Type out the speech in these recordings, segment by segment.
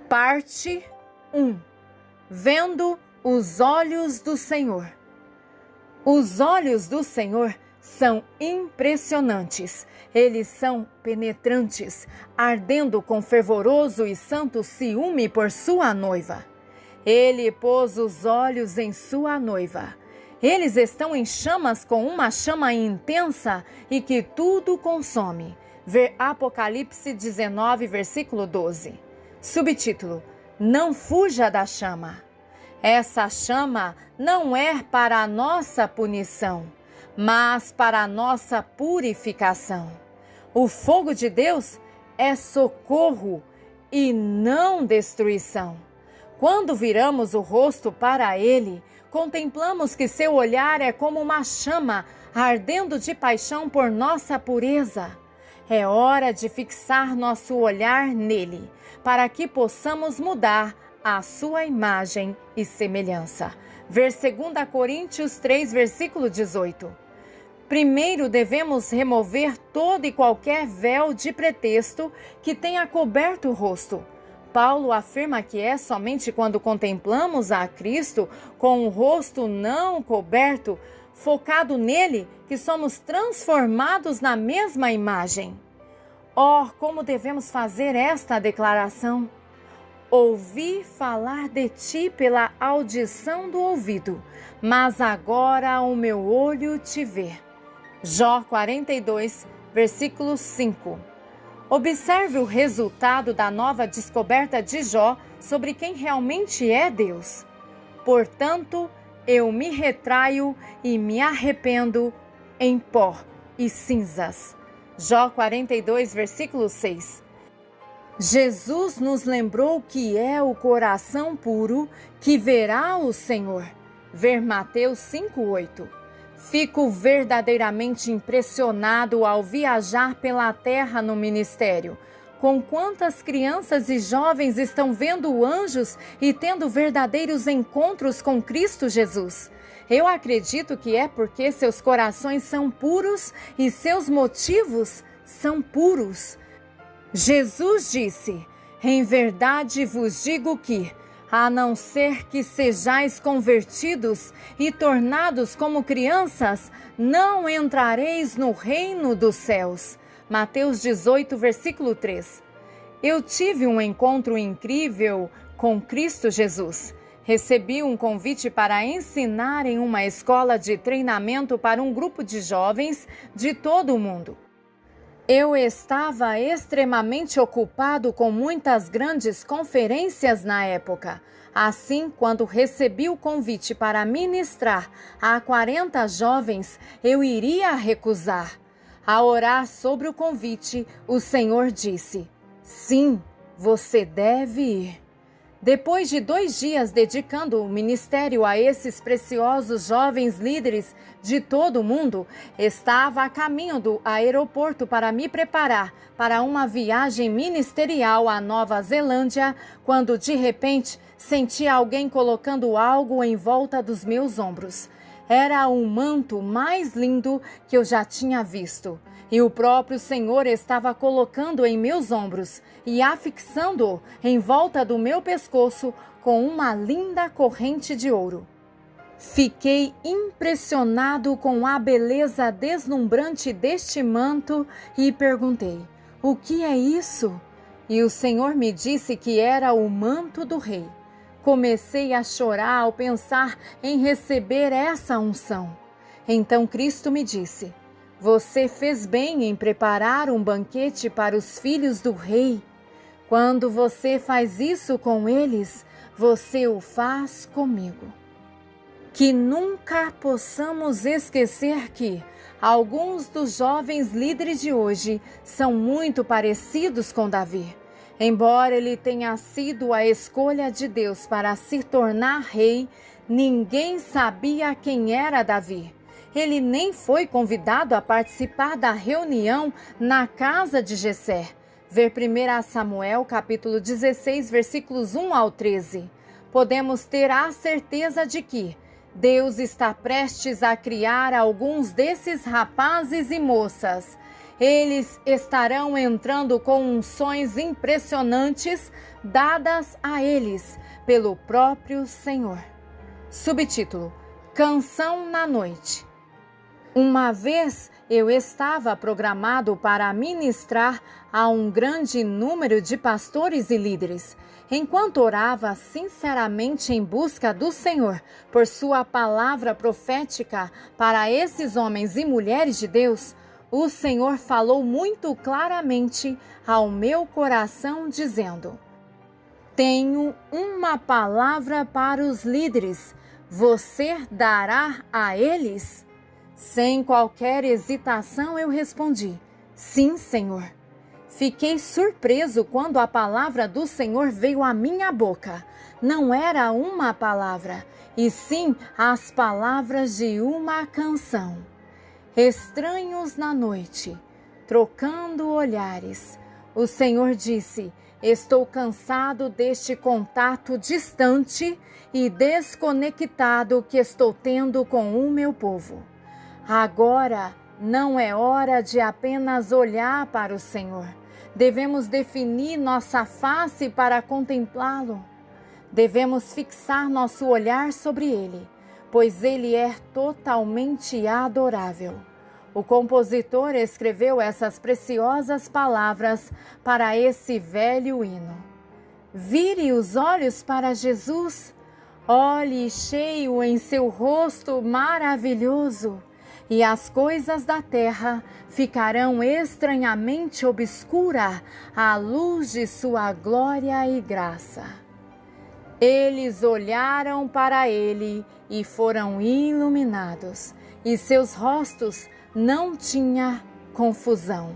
Parte 1. Vendo os olhos do Senhor. Os olhos do Senhor são impressionantes. Eles são penetrantes, ardendo com fervoroso e santo ciúme por sua noiva. Ele pôs os olhos em sua noiva. Eles estão em chamas com uma chama intensa e que tudo consome. Ver Apocalipse 19, versículo 12. Subtítulo: Não fuja da chama. Essa chama não é para a nossa punição, mas para a nossa purificação. O fogo de Deus é socorro e não destruição. Quando viramos o rosto para Ele, contemplamos que seu olhar é como uma chama ardendo de paixão por nossa pureza. É hora de fixar nosso olhar nele, para que possamos mudar a sua imagem e semelhança. Ver 2 Coríntios 3, versículo 18. Primeiro devemos remover todo e qualquer véu de pretexto que tenha coberto o rosto. Paulo afirma que é somente quando contemplamos a Cristo com o rosto não coberto, focado nele, que somos transformados na mesma imagem. Como devemos fazer esta declaração? Ouvi falar de ti pela audição do ouvido, mas agora o meu olho te vê. Jó 42, versículo 5. Observe o resultado da nova descoberta de Jó sobre quem realmente é Deus. Portanto, eu me retraio e me arrependo em pó e cinzas. Jó 42, versículo 6. Jesus nos lembrou que é o coração puro que verá o Senhor. Ver Mateus 5:8. Fico verdadeiramente impressionado ao viajar pela terra no ministério. Com quantas crianças e jovens estão vendo anjos e tendo verdadeiros encontros com Cristo Jesus. Eu acredito que é porque seus corações são puros e seus motivos são puros. Jesus disse: em verdade vos digo que, a não ser que sejais convertidos e tornados como crianças, não entrareis no reino dos céus. Mateus 18, versículo 3. Eu tive um encontro incrível com Cristo Jesus. Recebi um convite para ensinar em uma escola de treinamento para um grupo de jovens de todo o mundo. Eu estava extremamente ocupado com muitas grandes conferências na época. Assim, quando recebi o convite para ministrar a 40 jovens, eu iria recusar. Ao orar sobre o convite, o Senhor disse: sim, você deve ir. Depois de 2 dias dedicando o ministério a esses preciosos jovens líderes de todo o mundo, estava a caminho do aeroporto para me preparar para uma viagem ministerial à Nova Zelândia, quando de repente senti alguém colocando algo em volta dos meus ombros. Era o manto mais lindo que eu já tinha visto. E o próprio Senhor estava colocando em meus ombros e afixando-o em volta do meu pescoço com uma linda corrente de ouro. Fiquei impressionado com a beleza deslumbrante deste manto e perguntei: o que é isso? E o Senhor me disse que era o manto do rei. Comecei a chorar ao pensar em receber essa unção. Então Cristo me disse: você fez bem em preparar um banquete para os filhos do rei. Quando você faz isso com eles, você o faz comigo. Que nunca possamos esquecer que alguns dos jovens líderes de hoje são muito parecidos com Davi. Embora ele tenha sido a escolha de Deus para se tornar rei, ninguém sabia quem era Davi. Ele nem foi convidado a participar da reunião na casa de Jessé. Ver 1 Samuel, capítulo 16, versículos 1 ao 13. Podemos ter a certeza de que Deus está prestes a criar alguns desses rapazes e moças. Eles estarão entrando com unções impressionantes dadas a eles pelo próprio Senhor. Subtítulo: Canção na Noite. Uma vez eu estava programado para ministrar a um grande número de pastores e líderes. Enquanto orava sinceramente em busca do Senhor por sua palavra profética para esses homens e mulheres de Deus, o Senhor falou muito claramente ao meu coração, dizendo: tenho uma palavra para os líderes. Você dará a eles? Sem qualquer hesitação eu respondi: sim, Senhor. Fiquei surpreso quando a palavra do Senhor veio à minha boca. Não era uma palavra, e sim as palavras de uma canção. Estranhos na noite, trocando olhares. O Senhor disse: estou cansado deste contato distante e desconectado que estou tendo com o meu povo. Agora não é hora de apenas olhar para o Senhor. Devemos definir nossa face para contemplá-lo. Devemos fixar nosso olhar sobre Ele, pois Ele é totalmente adorável. O compositor escreveu essas preciosas palavras para esse velho hino. Vire os olhos para Jesus, olhe cheio em seu rosto maravilhoso, e as coisas da terra ficarão estranhamente obscuras à luz de sua glória e graça. Eles olharam para ele e foram iluminados, e seus rostos não tinham confusão.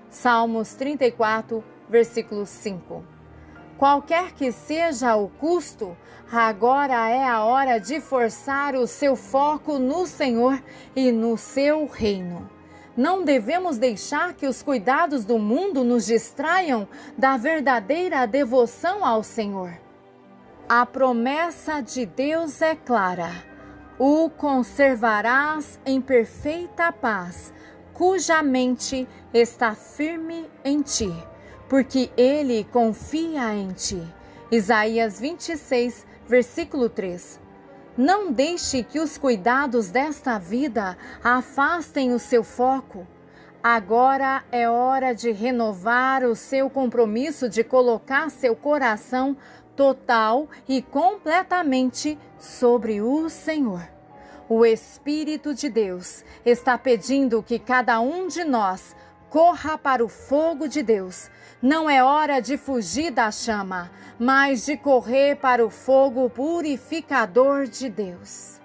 Salmos 34, versículo 5. Qualquer que seja o custo, agora é a hora de forçar o seu foco no Senhor e no seu reino. Não devemos deixar que os cuidados do mundo nos distraiam da verdadeira devoção ao Senhor. A promessa de Deus é clara: o conservarás em perfeita paz, cuja mente está firme em ti, porque ele confia em ti. Isaías 26, versículo 3. Não deixe que os cuidados desta vida afastem o seu foco. Agora é hora de renovar o seu compromisso de colocar seu coração total e completamente sobre o Senhor. O Espírito de Deus está pedindo que cada um de nós corra para o fogo de Deus. Não é hora de fugir da chama, mas de correr para o fogo purificador de Deus.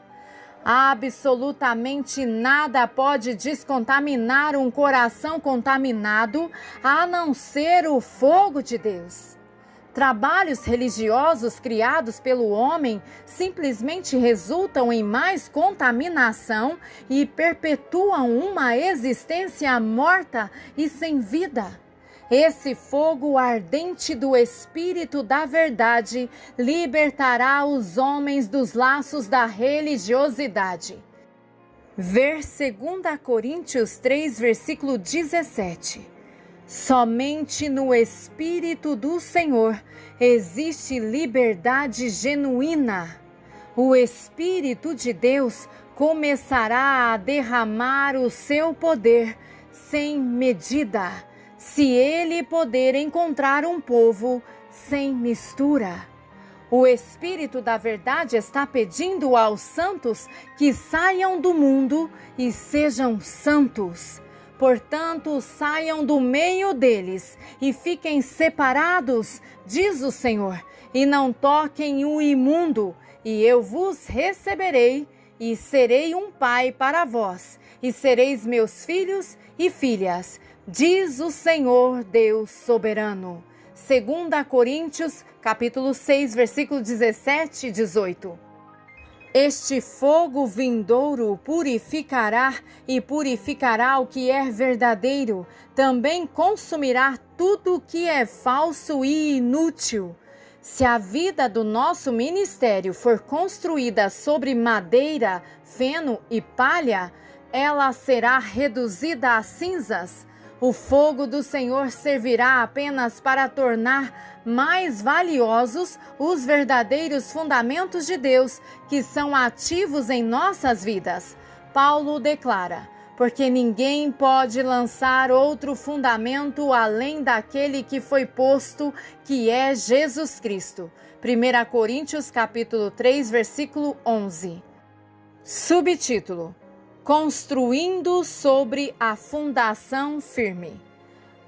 Absolutamente nada pode descontaminar um coração contaminado a não ser o fogo de Deus. Trabalhos religiosos criados pelo homem simplesmente resultam em mais contaminação e perpetuam uma existência morta e sem vida. Esse fogo ardente do Espírito da Verdade libertará os homens dos laços da religiosidade. Ver 2 Coríntios 3, versículo 17. Somente no Espírito do Senhor existe liberdade genuína. O Espírito de Deus começará a derramar o seu poder sem medida, se ele poder encontrar um povo sem mistura. O Espírito da Verdade está pedindo aos santos que saiam do mundo e sejam santos. Portanto, saiam do meio deles e fiquem separados, diz o Senhor, e não toquem o imundo, e eu vos receberei, e serei um pai para vós, e sereis meus filhos e filhas, diz o Senhor Deus soberano. 2 Coríntios, capítulo 6, versículo 17 e 18. Este fogo vindouro purificará e purificará o que é verdadeiro, também consumirá tudo o que é falso e inútil. Se a vida do nosso ministério for construída sobre madeira, feno e palha, ela será reduzida a cinzas. O fogo do Senhor servirá apenas para tornar mais valiosos os verdadeiros fundamentos de Deus que são ativos em nossas vidas. Paulo declara: porque ninguém pode lançar outro fundamento além daquele que foi posto, que é Jesus Cristo. 1 Coríntios capítulo 3, versículo 11. Subtítulo: Construindo sobre a fundação firme.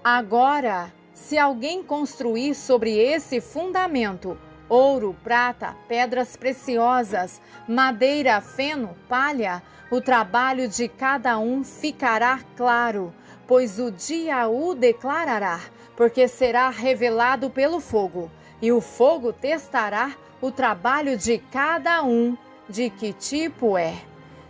Agora, se alguém construir sobre esse fundamento ouro, prata, pedras preciosas, madeira, feno, palha, o trabalho de cada um ficará claro, pois o dia o declarará, porque será revelado pelo fogo, e o fogo testará o trabalho de cada um, de que tipo é.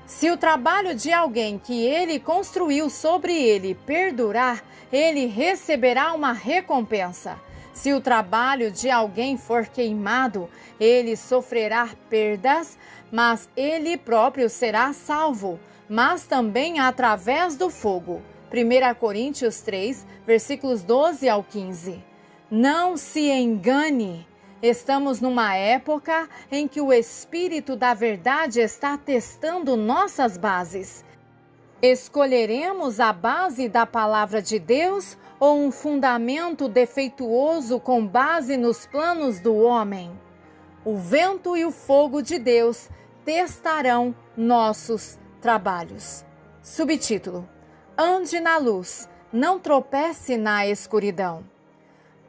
Se o trabalho de alguém que ele construiu sobre ele perdurar, ele receberá uma recompensa. Se o trabalho de alguém for queimado, ele sofrerá perdas, mas ele próprio será salvo, mas também através do fogo. 1 Coríntios 3, versículos 12 ao 15. Não se engane! Estamos numa época em que o Espírito da Verdade está testando nossas bases. Escolheremos a base da Palavra de Deus ou um fundamento defeituoso com base nos planos do homem? O vento e o fogo de Deus testarão nossos trabalhos. Subtítulo: Ande na luz, não tropece na escuridão.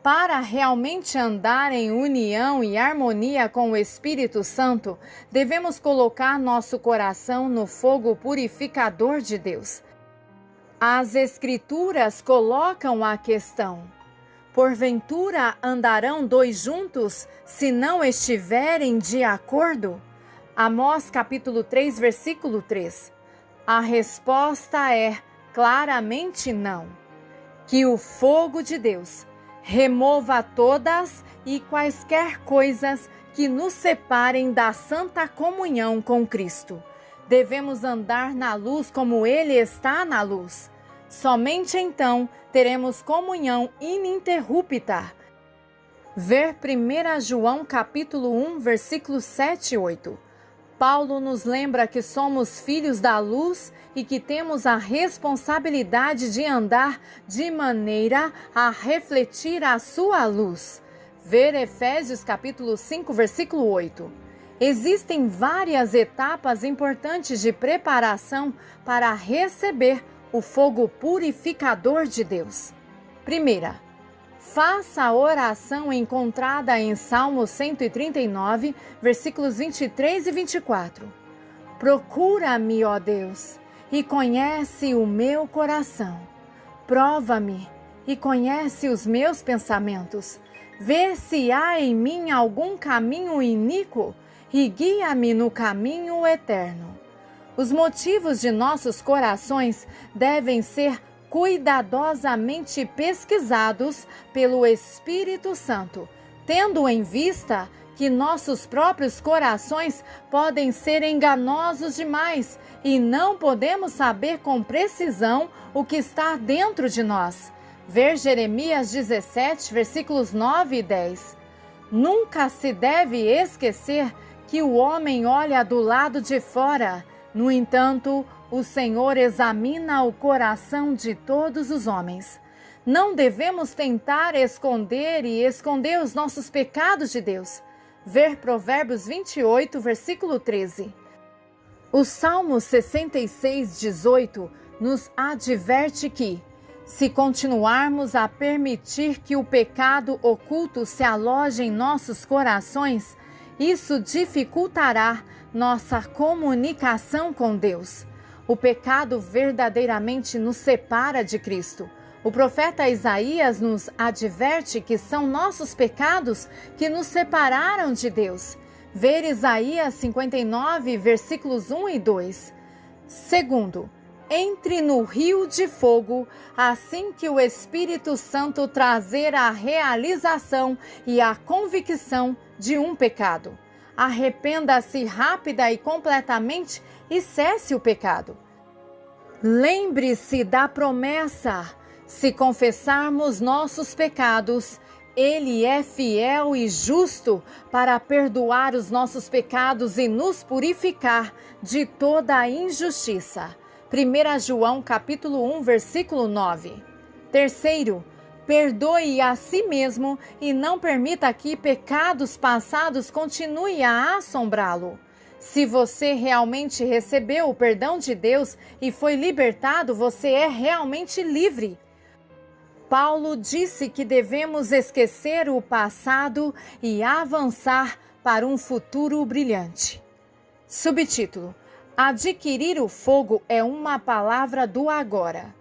Para realmente andar em união e harmonia com o Espírito Santo, devemos colocar nosso coração no fogo purificador de Deus. As Escrituras colocam a questão: porventura andarão dois juntos, se não estiverem de acordo? Amós capítulo 3, versículo 3. A resposta é claramente não. Que o fogo de Deus remova todas e quaisquer coisas que nos separem da santa comunhão com Cristo. Devemos andar na luz como Ele está na luz. Somente então teremos comunhão ininterrupta. Ver 1 João capítulo 1, versículos 7 e 8. Paulo nos lembra que somos filhos da luz e que temos a responsabilidade de andar de maneira a refletir a sua luz. Ver Efésios capítulo 5, versículo 8. Existem várias etapas importantes de preparação para receber o fogo purificador de Deus. Primeira, faça a oração encontrada em Salmo 139, versículos 23 e 24. Procura-me, ó Deus, e conhece o meu coração. Prova-me e conhece os meus pensamentos. Vê se há em mim algum caminho iníquo e guia-me no caminho eterno. Os motivos de nossos corações devem ser cuidadosamente pesquisados pelo Espírito Santo, tendo em vista que nossos próprios corações podem ser enganosos demais e não podemos saber com precisão o que está dentro de nós. Ver Jeremias 17, versículos 9 e 10. Nunca se deve esquecer que o homem olha do lado de fora. No entanto, o Senhor examina o coração de todos os homens. Não devemos tentar esconder os nossos pecados de Deus. Ver Provérbios 28, versículo 13. O Salmo 66, 18 nos adverte que, se continuarmos a permitir que o pecado oculto se aloje em nossos corações, isso dificultará nossa comunicação com Deus. O pecado verdadeiramente nos separa de Cristo. O profeta Isaías nos adverte que são nossos pecados que nos separaram de Deus. Ver Isaías 59, versículos 1 e 2. Segundo, entre no rio de fogo, assim que o Espírito Santo trazer a realização e a convicção de um pecado. Arrependa-se rápida e completamente e cesse o pecado. Lembre-se da promessa: Se confessarmos nossos pecados, Ele é fiel e justo para perdoar os nossos pecados e nos purificar de toda a injustiça. 1 João capítulo 1, versículo 9. Terceiro, perdoe a si mesmo e não permita que pecados passados continuem a assombrá-lo. Se você realmente recebeu o perdão de Deus e foi libertado, você é realmente livre. Paulo disse que devemos esquecer o passado e avançar para um futuro brilhante. Subtítulo: Adquirir o fogo é uma palavra do agora.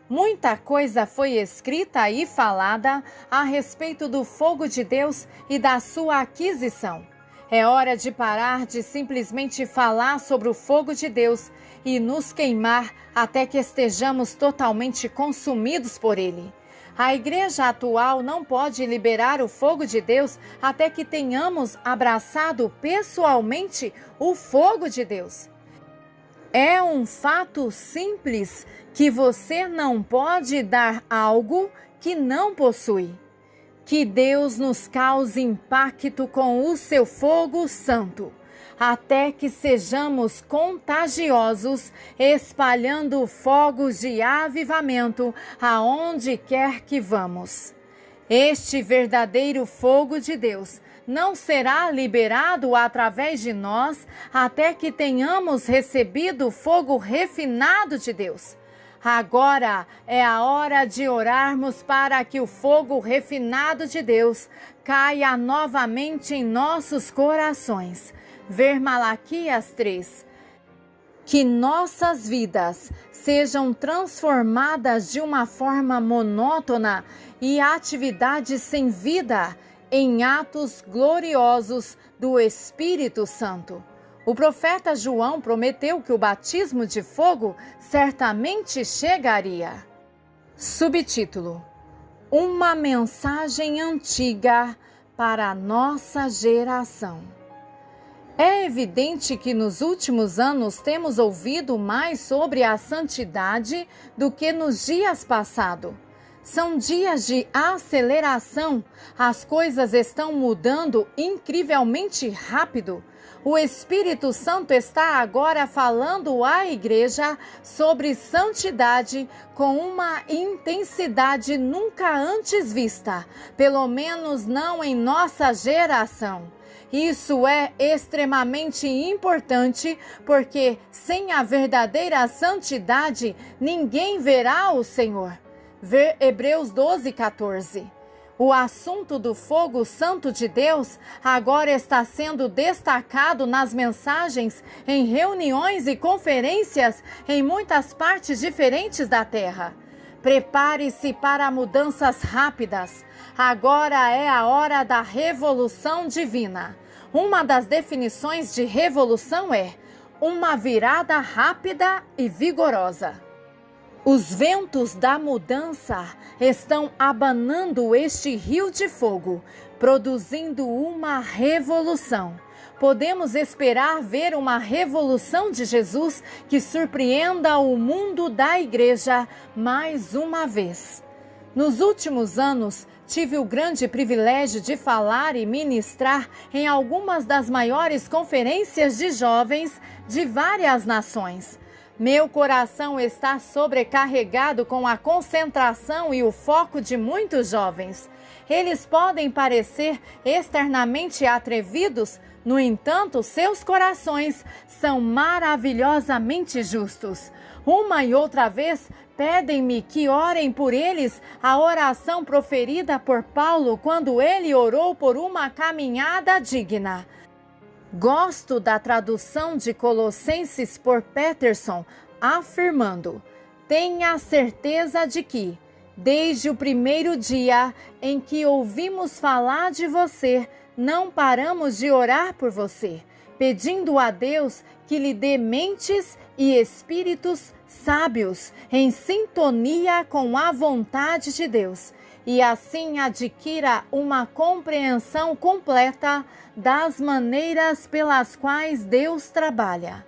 Muita coisa foi escrita e falada a respeito do fogo de Deus e da sua aquisição. É hora de parar de simplesmente falar sobre o fogo de Deus e nos queimar até que estejamos totalmente consumidos por ele. A igreja atual não pode liberar o fogo de Deus até que tenhamos abraçado pessoalmente o fogo de Deus. É um fato simples que você não pode dar algo que não possui. Que Deus nos cause impacto com o seu fogo santo, até que sejamos contagiosos, espalhando fogos de avivamento aonde quer que vamos. Este verdadeiro fogo de Deus não será liberado através de nós até que tenhamos recebido o fogo refinado de Deus. Agora é a hora de orarmos para que o fogo refinado de Deus caia novamente em nossos corações. Ver Malaquias 3. Que nossas vidas sejam transformadas de uma forma monótona e atividades sem vida em atos gloriosos do Espírito Santo. O profeta João prometeu que o batismo de fogo certamente chegaria. Subtítulo: Uma mensagem antiga para a nossa geração. É evidente que nos últimos anos temos ouvido mais sobre a santidade do que nos dias passados. São dias de aceleração, as coisas estão mudando incrivelmente rápido. O Espírito Santo está agora falando à igreja sobre santidade com uma intensidade nunca antes vista, pelo menos não em nossa geração. Isso é extremamente importante porque sem a verdadeira santidade ninguém verá o Senhor. Ver Hebreus 12:14. O assunto do fogo santo de Deus agora está sendo destacado nas mensagens, em reuniões e conferências em muitas partes diferentes da terra. Prepare-se para mudanças rápidas. Agora é a hora da revolução divina. Uma das definições de revolução é uma virada rápida e vigorosa. Os ventos da mudança estão abanando este rio de fogo, produzindo uma revolução. Podemos esperar ver uma revolução de Jesus que surpreenda o mundo da igreja mais uma vez. Nos últimos anos, tive o grande privilégio de falar e ministrar em algumas das maiores conferências de jovens de várias nações. Meu coração está sobrecarregado com a concentração e o foco de muitos jovens. Eles podem parecer externamente atrevidos, no entanto, seus corações são maravilhosamente justos. Uma e outra vez, pedem-me que orem por eles a oração proferida por Paulo quando ele orou por uma caminhada digna. Gosto da tradução de Colossenses por Peterson, afirmando: tenha certeza de que, desde o primeiro dia em que ouvimos falar de você, não paramos de orar por você, pedindo a Deus que lhe dê mentes e espíritos sábios em sintonia com a vontade de Deus, e assim adquira uma compreensão completa das maneiras pelas quais Deus trabalha.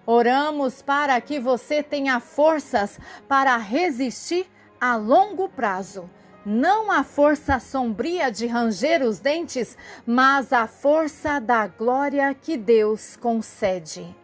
Oramos para que você tenha forças para resistir a longo prazo. Não a força sombria de ranger os dentes, mas a força da glória que Deus concede.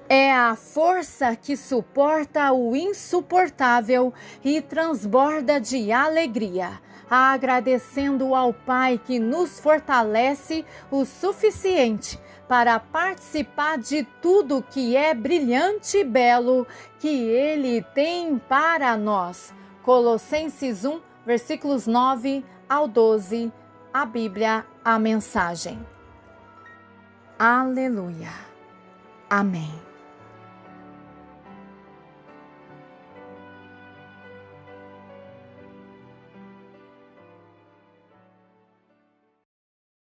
É a força que suporta o insuportável e transborda de alegria, agradecendo ao Pai que nos fortalece o suficiente para participar de tudo que é brilhante e belo que Ele tem para nós. Colossenses 1, versículos 9 ao 12, a Bíblia, a mensagem. Aleluia. Amém.